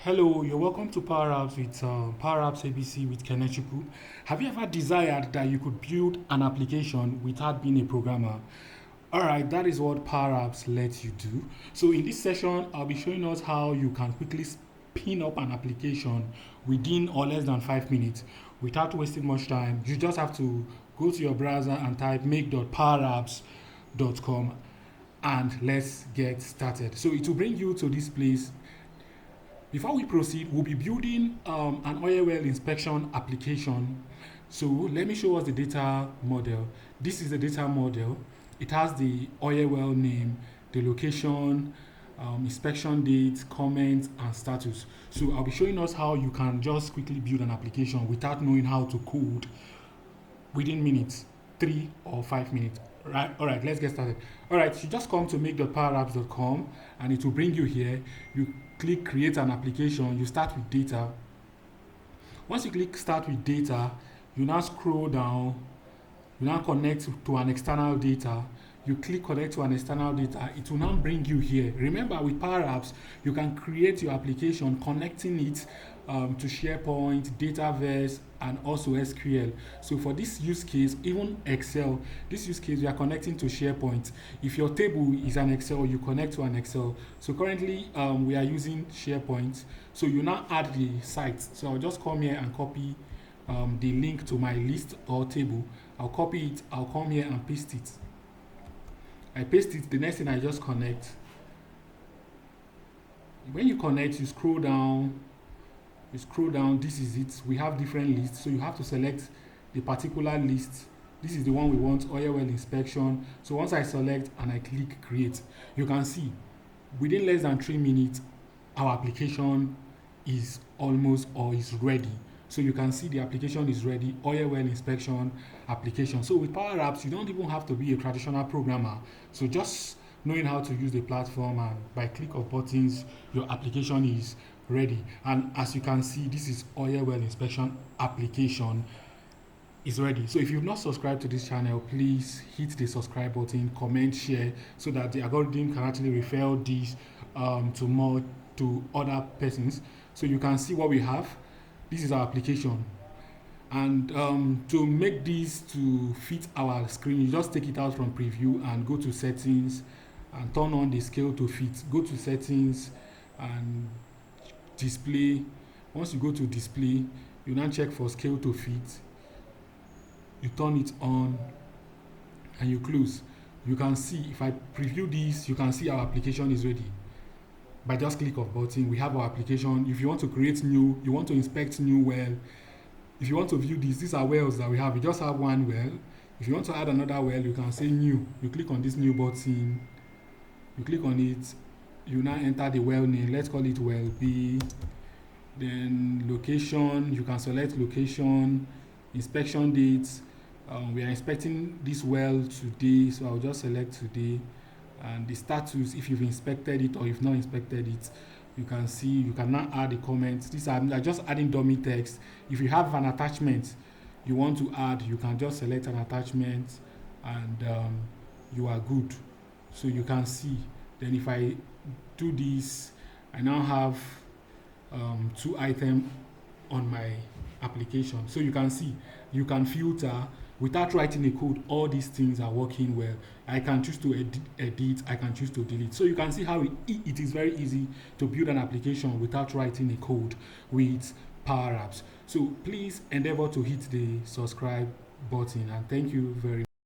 Hello, you're welcome to Power Apps with Power Apps ABC with Kenechukwu. Have you ever desired that you could build an application without being a programmer? Alright, that is what Power Apps lets you do. So in this session, I'll be showing us how you can quickly spin up an application within or less than 5 minutes without wasting much time. You just have to go to your browser and type make.powerapps.com and let's get started. So it will bring you to this place. Before we proceed, we'll be building an oil well inspection application. So let me show us the data model. This is the data model. It has the oil well name, the location, inspection date, comments, and status. So I'll be showing us how you can just quickly build an application without knowing how to code within minutes, 3 or 5 minutes. Right, all right, let's get started. All right, you just come to make.powerapps.com and it will bring you here. You click create an application, you start with data. Once you click start with data, you now scroll down, you now connect to an external data. You click connect to an external data, it will now bring you here. Remember, with Power Apps, you can create your application connecting it to SharePoint, Dataverse, and also SQL. So for this use case, even Excel, this use case, we are connecting to SharePoint. If your table is an Excel, you connect to an Excel. So currently, we are using SharePoint. So you now add the site. So I'll just come here and copy the link to my list or table. I'll copy it, I'll come here and paste it. I paste it, the next thing I just connect. When you connect, you scroll down, this is it. We have different lists, so you have to select the particular list. This is the one we want, oil well inspection. So once I select and I click create, you can see within less than 3 minutes, our application is almost or is ready. So you can see the application is ready, oil well inspection application. So with Power Apps, you don't even have to be a traditional programmer. So just knowing how to use the platform and by click of buttons, your application is ready. And as you can see, this is oil well inspection application is ready. So if you've not subscribed to this channel, please hit the subscribe button, comment, share, so that the algorithm can actually refer this to other persons. So you can see what we have. This is our application, and to make this to fit our screen, you just take it out from preview and go to settings and turn on the scale to fit. Go to settings and display. Once you go to display, you now check for scale to fit. You turn it on and you close. You can see, if I preview this, you can see our application is ready. By just click of button, we have our application. If you want to create new, you want to inspect new well, if you want to view these are wells that we have. We just have one well. If you want to add another well, you can say new. You click on this new button, you click on it, you now enter the well name. Let's call it well B. Then location, you can select location, inspection dates. We are inspecting this well today, so I'll just select today. And the status, if you've inspected it or you've not inspected it, you can see, you can now add the comments. These are just adding dummy text. If you have an attachment you want to add, you can just select an attachment and you are good. So you can see, then if I do this, I now have 2 items on my application. So you can see, you can filter without writing a code. All these things are working well. I can choose to edit, I can choose to delete. So you can see how it is very easy to build an application without writing a code with Power Apps. So please endeavor to hit the subscribe button, and thank you very much.